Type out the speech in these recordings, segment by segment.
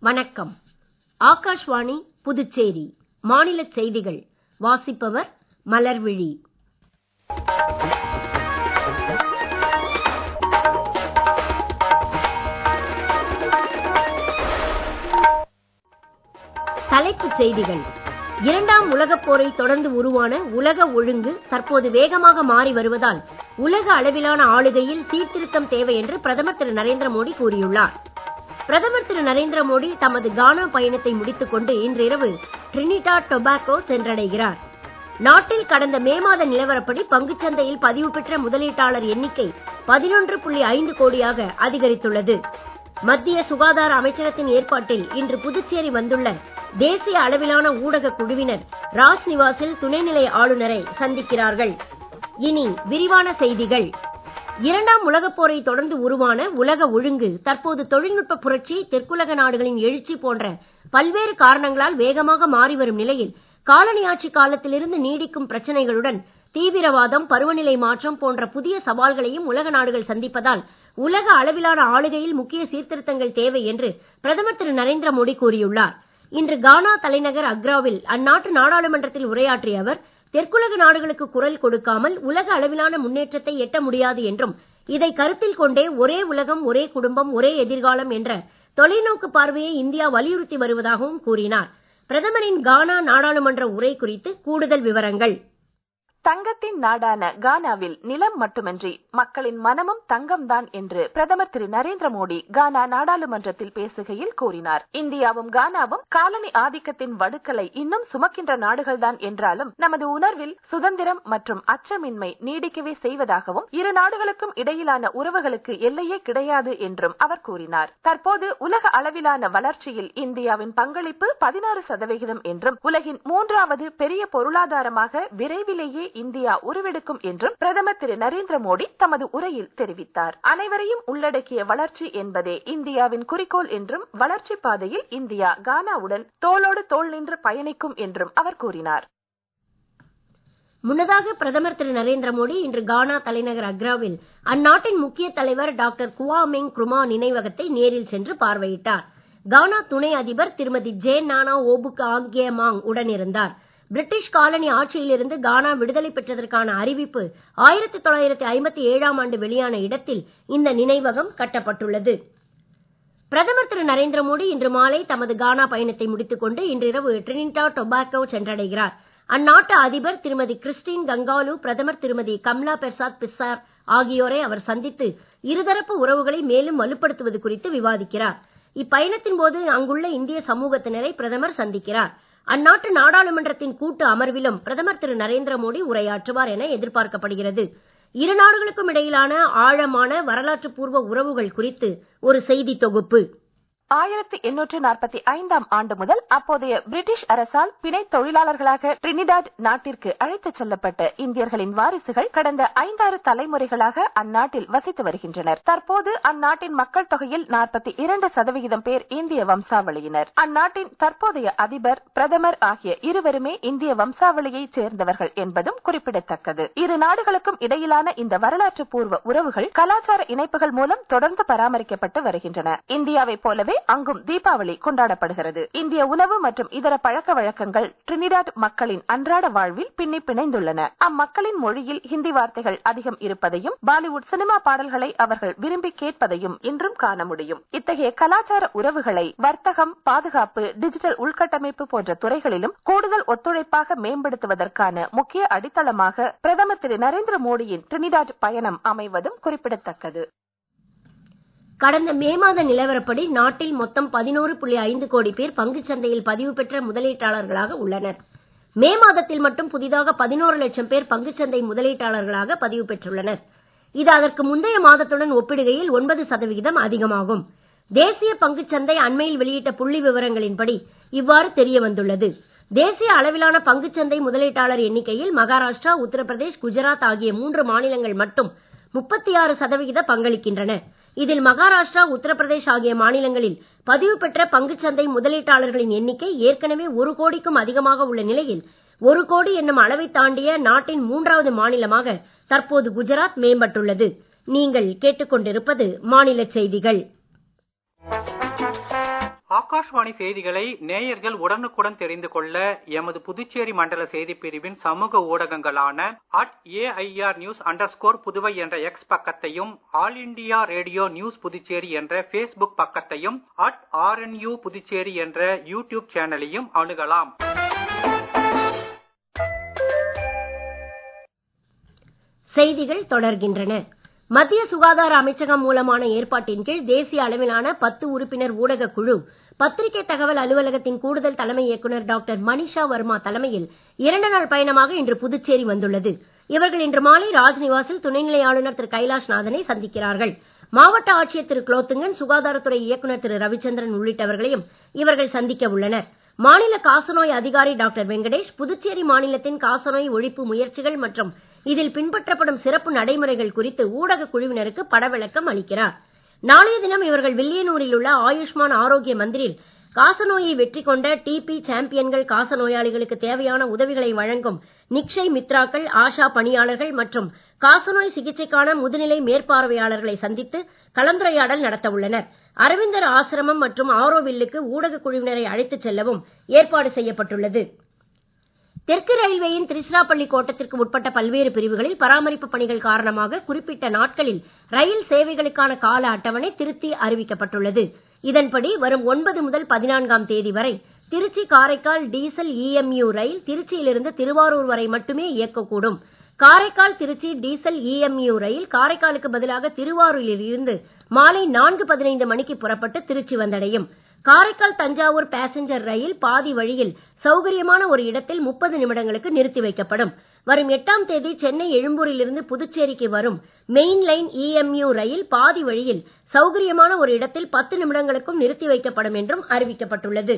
வணக்கம். ஆகாஷ்வாணி புதுச்சேரி மாநில செய்திகள் வாசிப்பவர் மலர்விழி. தலைப்புச் செய்திகள். இரண்டாம் உலகப் போரை தொடர்ந்து உருவான உலக ஒழுங்கு தற்போது வேகமாக மாறி வருவதால் உலக அளவிலான ஆளுகையில் சீர்திருத்தம் தேவை என்று பிரதமர் திரு நரேந்திர மோடி கூறியுள்ளார். பிரதமர் திரு நரேந்திர மோடி தமது கானா பயணத்தை முடித்துக் கொண்டு இன்றிரவு டிரினிடாட் டொபாகோ சென்றடைகிறார். நாட்டில் கடந்த மே மாத நிலவரப்படி பங்குச்சந்தையில் பதிவு பெற்ற முதலீட்டாளர் எண்ணிக்கை 11.5 கோடியாக அதிகரித்துள்ளது. மத்திய சுகாதார அமைச்சகத்தின் ஏற்பாட்டில் இன்று புதுச்சேரி வந்துள்ள தேசிய அளவிலான ஊடக குழுவினர் ராஜ்நிவாசில் துணைநிலை ஆளுநரை சந்திக்கிறார்கள். இனி விரிவான செய்திகள். இரண்டாம் உலகப் போரை தொடர்ந்து உருவான உலக ஒழுங்கு தற்போது தொழில்நுட்ப புரட்சி, தெற்குலக நாடுகளின் எழுச்சி போன்ற பல்வேறு காரணங்களால் வேகமாக மாறி வரும் நிலையில் காலனி ஆட்சி காலத்திலிருந்து நீடிக்கும் பிரச்சனைகளுடன் தீவிரவாதம், பருவநிலை மாற்றம் போன்ற புதிய சவால்களையும் உலக நாடுகள் சந்திப்பதால் உலக அளவிலான ஆளுகையில் முக்கிய சீர்திருத்தங்கள் தேவை என்று பிரதமர் திரு நரேந்திர மோடி கூறியுள்ளார். இன்று கானா தலைநகர் அக்ராவில் அந்நாட்டு நாடாளுமன்றத்தில் உரையாற்றிய அவர், தெற்குலக நாடுகளுக்கு குரல் கொடுக்காமல் உலக அளவிலான முன்னேற்றத்தை எட்ட முடியாது என்றும், இதை கருத்தில் கொண்டே ஒரே உலகம், ஒரே குடும்பம், ஒரே எதிர்காலம் என்ற தொலைநோக்கு பார்வையை இந்தியா வலியுறுத்தி வருவதாகவும் கூறினார். பிரதமரின் கானா நாடாளுமன்ற உரை குறித்து கூடுதல் விவரங்கள். தங்கத்தின் நாடான கானாவில் நிலம் மட்டுமின்றி மக்களின் மனமும் தங்கம்தான் என்று பிரதமர் திரு நரேந்திர மோடி கானா நாடாளுமன்றத்தில் பேசுகையில் கூறினார். இந்தியாவும் கானாவும் காலனி ஆதிக்கத்தின் வடுக்களை இன்னும் சுமக்கின்ற நாடுகள்தான் என்றாலும் நமது உணர்வில் சுதந்திரம் மற்றும் அச்சமின்மை நீடிக்கவே செய்வதாகவும், இரு நாடுகளுக்கும் இடையிலான உறவுகளுக்கு எல்லையே கிடையாது என்றும் அவர் கூறினார். தற்போது உலக அளவிலான வளர்ச்சியில் இந்தியாவின் பங்களிப்பு 16% என்றும், உலகின் 3வது பெரிய பொருளாதாரமாக விரைவிலேயே இந்தியா உருவெடுக்கும் என்றும் பிரதமர் திரு நரேந்திர மோடி தமது உரையில் தெரிவித்தார். அனைவரையும் உள்ளடக்கிய வளர்ச்சி என்பதே இந்தியாவின் குறிக்கோள் என்றும், வளர்ச்சி பாதையில் இந்தியா கானாவுடன் தோளோடு தோள் நின்று பயணிக்கும் என்றும் அவர் கூறினார். முன்னதாக பிரதமர் திரு நரேந்திர மோடி இன்று கானா தலைநகர் அக்ராவில் அந்நாட்டின் முக்கிய தலைவர் டாக்டர் குவாமெங் நக்ருமா நினைவகத்தை நேரில் சென்று பார்வையிட்டார். கானா துணை அதிபர் திருமதி ஜேன் நானா ஓபுக் ஆங்கியமாங் உடனிருந்தார். பிரிட்டிஷ் காலனி ஆட்சியிலிருந்து கானா விடுதலை பெற்றதற்கான அறிவிப்பு 1957ஆம் ஆண்டு வெளியான இடத்தில் இந்த நினைவகம் கட்டப்பட்டுள்ளது. பிரதமர் திரு நரேந்திர மோடி இன்று மாலை தமது கானா பயணத்தை முடித்துக் கொண்டு இன்றிரவு டிரினிடாட் டொபாகோ சென்றடைகிறார். அந்நாட்டு அதிபர் திருமதி கிறிஸ்டின் கங்காலு, பிரதமர் திருமதி கம்லா பெர்சாத் பிசார் ஆகியோரை அவர் சந்தித்து இருதரப்பு உறவுகளை மேலும் வலுப்படுத்துவது குறித்து விவாதிக்கிறார். இப்பயணத்தின் போது அங்குள்ள இந்திய சமூகத்தினரை பிரதமர் சந்திக்கிறார். அந்நாட்டு நாடாளுமன்றத்தின் கூட்டு அமர்விலும் பிரதமர் திரு நரேந்திர மோடி உரையாற்றுவார் என எதிர்பார்க்கப்படுகிறது. இரு நாடுகளுக்கும் இடையிலான ஆழமான வரலாற்று பூர்வ உறவுகள் குறித்து ஒரு செய்தி தொகுப்பு. 1845ஆம் ஆண்டு முதல் அப்போதைய பிரிட்டிஷ் அரசால் பிணை தொழிலாளர்களாக டிரினிடாட் நாட்டிற்கு அழைத்துச் செல்லப்பட்ட இந்தியர்களின் வாரிசுகள் கடந்த 5-6 தலைமுறைகளாக அந்நாட்டில் வசித்து வருகின்றனர். தற்போது அந்நாட்டின் மக்கள் தொகையில் 42% பேர் இந்திய வம்சாவளியினர். அந்நாட்டின் தற்போதைய அதிபர், பிரதமர் ஆகிய இருவருமே இந்திய வம்சாவளியைச் சேர்ந்தவர்கள் என்பதும் குறிப்பிடத்தக்கது. இரு நாடுகளுக்கும் இடையிலான இந்த வரலாற்று பூர்வ உறவுகள் கலாச்சார இணைப்புகள் மூலம் தொடர்ந்து பராமரிக்கப்பட்டு வருகின்றன. இந்தியாவை போலவே அங்கும் தீபாவளி கொண்டாடப்படுகிறது. இந்திய உணவு மற்றும் இதர பழக்க வழக்கங்கள் டிரினிடாட் மக்களின் அன்றாட வாழ்வில் பின்னி பிணைந்துள்ளன. அம்மக்களின் மொழியில் ஹிந்தி வார்த்தைகள் அதிகம் இருப்பதையும், பாலிவுட் சினிமா பாடல்களை அவர்கள் விரும்பி கேட்பதையும் இன்றும் காண முடியும். இத்தகைய கலாச்சார உறவுகளை வர்த்தகம், பாதுகாப்பு, டிஜிட்டல் உள்கட்டமைப்பு போன்ற துறைகளிலும் கூடுதல் ஒத்துழைப்பாக மேம்படுத்துவதற்கான முக்கிய அடித்தளமாக பிரதமர் திரு நரேந்திர மோடியின் டிரினிடாட் பயணம் அமைவதும் குறிப்பிடத்தக்கது. கடந்த மே மாத நிலவரப்படி நாட்டில் மொத்தம் 11.5 கோடி பேர் பங்குச்சந்தையில் பதிவு பெற்ற முதலீட்டாளர்களாக உள்ளனர். மே மாதத்தில் மட்டும் புதிதாக 11 லட்சம் பேர் பங்குச்சந்தை முதலீட்டாளர்களாக பதிவு பெற்றுள்ளனர். இது அதற்கு முந்தைய மாதத்துடன் ஒப்பிடுகையில் 9% அதிகமாகும். தேசிய பங்குச்சந்தை அண்மையில் வெளியிட்ட புள்ளி விவரங்களின்படி இவ்வாறு தெரிய வந்துள்ளது. தேசிய அளவிலான பங்குச்சந்தை முதலீட்டாளர் எண்ணிக்கையில் மகாராஷ்டிரா, உத்தரப்பிரதேஷ், குஜராத் ஆகிய 3 மாநிலங்கள் மட்டும் 36% பங்களிக்கின்றன. இதில் மகாராஷ்டிரா, உத்தரப்பிரதேஷ் ஆகிய மாநிலங்களில் பதிவு பெற்ற பங்குச்சந்தை முதலீட்டாளர்களின் எண்ணிக்கை ஏற்கனவே 1 கோடிக்கும் அதிகமாக உள்ள நிலையில் 1 கோடி என்னும் அளவை தாண்டிய நாட்டின் 3வது மாநிலமாக தற்போது குஜராத் மேம்பட்டுள்ளது. நீங்கள் கேட்டுக்கொண்டிருப்பது மாநில செய்திகள். ஆகாஷ்வாணி செய்திகளை நேயர்கள் உடனுக்குடன் தெரிந்து கொள்ள எமது புதுச்சேரி மண்டல செய்திப் பிரிவின் சமூக ஊடகங்களான @AIRnews_புதுவை என்ற எக்ஸ் பக்கத்தையும், all India radio news Puducherry என்ற ஃபேஸ்புக் பக்கத்தையும், @RNU புதுச்சேரி என்ற யூடியூப் சேனலையும் அணுகலாம். செய்திகள் தொடர்கின்றன. மத்திய சுகாதார அமைச்சகம் மூலமான ஏற்பாட்டின் கீழ் தேசிய அளவிலான 10 உறுப்பினர் ஊடக குழு பத்திரிகை தகவல் அலுவலகத்தின் கூடுதல் தலைமை இயக்குனர் டாக்டர் மனிஷா வர்மா தலைமையில் 2 நாள் பயணமாக இன்று புதுச்சேரி வந்துள்ளது. இவர்கள் இன்று மாலை ராஜ்நிவாசில் துணைநிலை ஆளுநர் திரு கைலாஷ்நாதனை சந்திக்கிறார்கள். மாவட்ட ஆட்சியர் திரு குலோத்துங்கன், சுகாதாரத்துறை இயக்குனர் திரு ரவிச்சந்திரன் உள்ளிட்டவர்களையும் இவர்கள் சந்திக்க உள்ளனர். மாநில காசநோய் அதிகாரி டாக்டர் வெங்கடேஷ் புதுச்சேரி மாநிலத்தின் காசநோய் ஒழிப்பு முயற்சிகள் மற்றும் இதில் பின்பற்றப்படும் சிறப்பு நடைமுறைகள் குறித்து ஊடக குழுவினருக்கு படவிளக்கம் அளிக்கிறார். நாளைய தினம் இவர்கள் வில்லியனூரில் உள்ள ஆயுஷ்மான் ஆரோக்கிய மந்திரில் காசநோயை வெற்றி கொண்ட டிபி சாம்பியன்கள் காசநோயாளிகளுக்கு தேவையான உதவிகளை வழங்கும் நிக்ஷய் மித்ராக்கள், ஆஷா பணியாளர்கள் மற்றும் காசநோய் சிகிச்சைக்கான முதுநிலை மேற்பார்வையாளர்களை சந்தித்து கலந்துரையாடல் நடத்த உள்ளனர். அரவிந்தர் ஆசிரமம் மற்றும் ஆரோவில்லுக்கு ஊடக குழுவினரை அழைத்துச் செல்லவும் ஏற்பாடு செய்யப்பட்டுள்ளது. தெற்கு ரயில்வேயின் திருச்சிராப்பள்ளி கோட்டத்திற்கு உட்பட்ட பல்வேறு பிரிவுகளில் பராமரிப்பு பணிகள் காரணமாக குறிப்பிட்ட நாட்களில் ரயில் சேவைகளுக்கான கால அட்டவணை திருத்தி அறிவிக்கப்பட்டுள்ளது. இதன்படி வரும் 9 முதல் 14ஆம் தேதி வரை திருச்சி காரைக்கால் டீசல் EMU ரயில் திருச்சியிலிருந்து திருவாரூர் வரை மட்டுமே இயக்கக்கூடும். காரைக்கால் திருச்சி டீசல் EMU ரயில் காரைக்காலுக்கு பதிலாக திருவாரூரில் இருந்து மாலை 4:15 மணிக்கு புறப்பட்டு திருச்சி வந்தடையும். காரைக்கால் தஞ்சாவூர் பேசஞ்சர் ரயில் பாதி வழியில் சௌகரியமான ஒரு இடத்தில் 30 நிமிடங்களுக்கு நிறுத்தி வைக்கப்படும். வரும் 8ஆம் தேதி சென்னை எழும்பூரிலிருந்து புதுச்சேரிக்கு வரும் மெயின் லைன் EMU ரயில் பாதி வழியில் சௌகரியமான ஒரு இடத்தில் 10 நிமிடங்களுக்கும் நிறுத்தி வைக்கப்படும் என்றும் அறிவிக்கப்பட்டுள்ளது.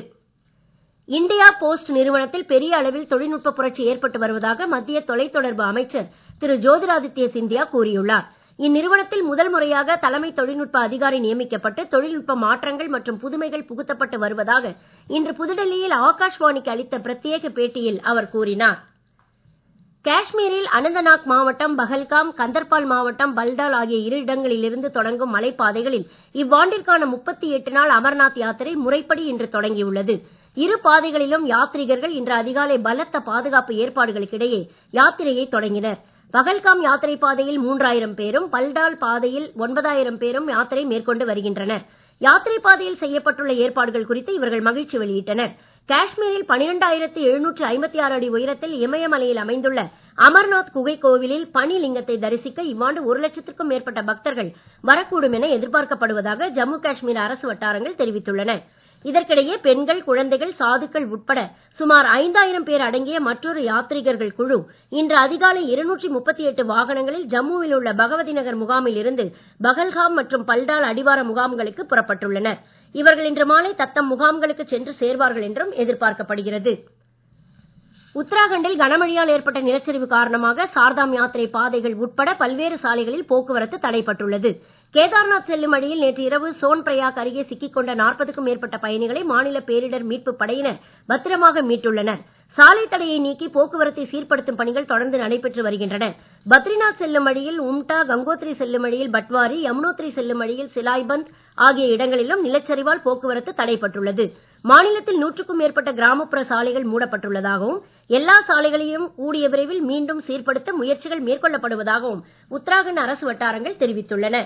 இந்தியா போஸ்ட் நிறுவனத்தில் பெரிய அளவில் தொழில்நுட்ப புரட்சி ஏற்பட்டு வருவதாக மத்திய தொலைத்தொடர்பு அமைச்சர் திரு ஜோதிராதித்ய சிந்தியா கூறியுள்ளார். இந்நிறுவனத்தில் முதல் முறையாக தலைமை தொழில்நுட்ப அதிகாரி நியமிக்கப்பட்டு தொழில்நுட்ப மாற்றங்கள் மற்றும் புதுமைகள் புகுத்தப்பட்டு வருவதாக இன்று புதுடெல்லியில் ஆகாஷ்வாணிக்கு அளித்த பிரத்யேக பேட்டியில் அவர் கூறினார். காஷ்மீரில் அனந்தநாக் மாவட்டம் பஹல்காம், கந்தர்பால் மாவட்டம் பல்டால் ஆகிய 2 இடங்களிலிருந்து தொடங்கும் மலைப்பாதைகளில் இவ்வாண்டிற்கான 38 நாள் அமர்நாத் யாத்திரை முறைப்படி இன்று தொடங்கியுள்ளது. 2 பாதைகளிலும் யாத்ரீகர்கள் இன்று அதிகாலை பலத்த பாதுகாப்பு ஏற்பாடுகளுக்கிடையே யாத்திரையை தொடங்கினர். பகல்காம் யாத்திரை பாதையில் 3000 பேரும், பல்டால் பாதையில் 9000 பேரும் யாத்திரை மேற்கொண்டு வருகின்றனர். யாத்திரை பாதையில் செய்யப்பட்டுள்ள ஏற்பாடுகள் குறித்து இவர்கள் மகிழ்ச்சி வெளியிட்டனர். காஷ்மீரில் 12,756 அடி உயரத்தில் இமயமலையில் அமைந்துள்ள அமர்நாத் குகை கோவிலில் பனி லிங்கத்தை தரிசிக்க இவ்வாண்டு 1 லட்சத்திற்கும் மேற்பட்ட பக்தர்கள் வரக்கூடும் என எதிர்பார்க்கப்படுவதாக ஜம்மு காஷ்மீர் அரசு வட்டாரங்கள் தெரிவித்துள்ளன. இதற்கிடையே பெண்கள், குழந்தைகள், சாதுக்கள் உட்பட சுமார் 5000 பேர் அடங்கிய மற்றொரு யாத்ரீகர்கள் குழு இன்று அதிகாலை 238 வாகனங்களில் ஜம்முவில் உள்ள பகவதி நகர் முகாமில் இருந்து பகல்காம் மற்றும் பல்டால் அடிவார முகாம்களுக்கு புறப்பட்டுள்ளனர். இவர்கள் இன்று மாலை தத்தம் முகாம்களுக்கு சென்று சேர்வார்கள் என்றும் எதிர்பார்க்கப்படுகிறது. உத்தராகண்டில் கனமழையால் ஏற்பட்ட நிலச்சரிவு காரணமாக சார்தாம் யாத்திரை பாதைகள் உட்பட பல்வேறு சாலைகளில் போக்குவரத்து தடைப்பட்டுள்ளது. கேதார்நாத் செல்லும் வழியில் நேற்று இரவு சோன் பிரயாக் அருகே சிக்கிக்கொண்ட 40க்கும் மேற்பட்ட பயணிகளை மாநில பேரிடர் மீட்பு படையினர் பத்திரமாக மீட்டுள்ளனர். சாலை தடையை நீக்கி போக்குவரத்தை சீர்படுத்தும் பணிகள் தொடர்ந்து நடைபெற்று வருகின்றன. பத்ரிநாத் செல்லும் வழியில் உம்டா, கங்கோத்ரி செல்லும் வழியில் பட்வாரி, யமுனோத்ரி செல்லும் வழியில் சிலாய்பந்த் ஆகிய இடங்களிலும் நிலச்சரிவால் போக்குவரத்து தடைப்பட்டுள்ளது. மாநிலத்தில் 100க்கும் மேற்பட்ட கிராமப்புற சாலைகள் மூடப்பட்டுள்ளதாகவும் எல்லா சாலைகளையும் கூடிய விரைவில் மீண்டும் சீர்படுத்த முயற்சிகள் மேற்கொள்ளப்படுவதாகவும் உத்தராகண்ட் அரசு வட்டாரங்கள் தெரிவித்துள்ளன.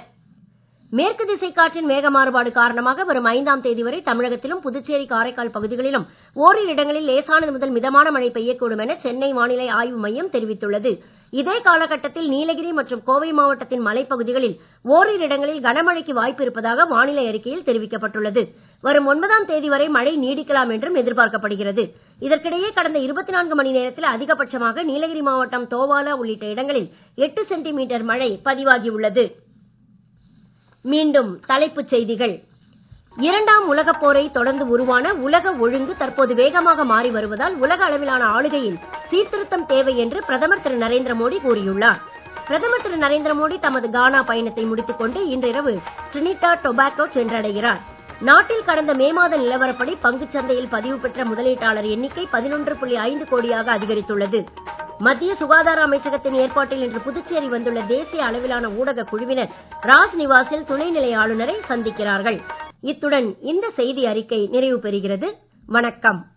மேற்கு திசை காற்றின் வேக மாறுபாடு காரணமாக வரும் 5ஆம் தேதி வரை தமிழகத்திலும் புதுச்சேரி, காரைக்கால் பகுதிகளிலும் ஓரிரு இடங்களில் லேசானது முதல் மிதமான மழை பெய்யக்கூடும் என சென்னை வானிலை ஆய்வு மையம் தெரிவித்துள்ளது. இதே காலகட்டத்தில் நீலகிரி மற்றும் கோவை மாவட்டத்தின் மலைப்பகுதிகளில் ஓரிரு இடங்களில் கனமழைக்கு வாய்ப்பு இருப்பதாக வானிலை அறிக்கையில் தெரிவிக்கப்பட்டுள்ளது. வரும் 9ஆம் தேதி வரை மழை நீடிக்கலாம் என்றும் எதிர்பார்க்கப்படுகிறது. இதற்கிடையே கடந்த 24 மணி நேரத்தில் அதிகபட்சமாக நீலகிரி மாவட்டம் தோவாலா உள்ளிட்ட இடங்களில் 8 சென்டிமீட்டர் மழை பதிவாகியுள்ளது. மீண்டும் தலைப்புச் செய்திகள். 2ஆம் உலகப் போரை தொடர்ந்து உருவான உலக ஒழுங்கு தற்போது வேகமாக மாறி வருவதால் உலக அளவிலான ஆளுகையில் சீர்திருத்தம் தேவை என்று பிரதமர் திரு நரேந்திர மோடி கூறியுள்ளார். பிரதமர் திரு நரேந்திர மோடி தமது கானா பயணத்தை முடித்துக் கொண்டு இன்றிரவு டிரினிடாட் டொபாகோ சென்றடைகிறார். நாட்டில் கடந்த மே மாத நிலவரப்படி பங்குச் சந்தையில் பதிவு பெற்ற முதலீட்டாளர் எண்ணிக்கை 11.5 கோடியாக அதிகரித்துள்ளது. மத்திய சுகாதார அமைச்சகத்தின் ஏற்பாட்டில் இன்று புதுச்சேரி வந்துள்ள தேசிய அளவிலான ஊடக குழுவினர் ராஜ்நிவாசில் துணைநிலை ஆளுநரை சந்திக்கிறார்கள். இத்துடன் இந்த செய்தி அறிக்கை நிறைவு பெறுகிறது. வணக்கம்.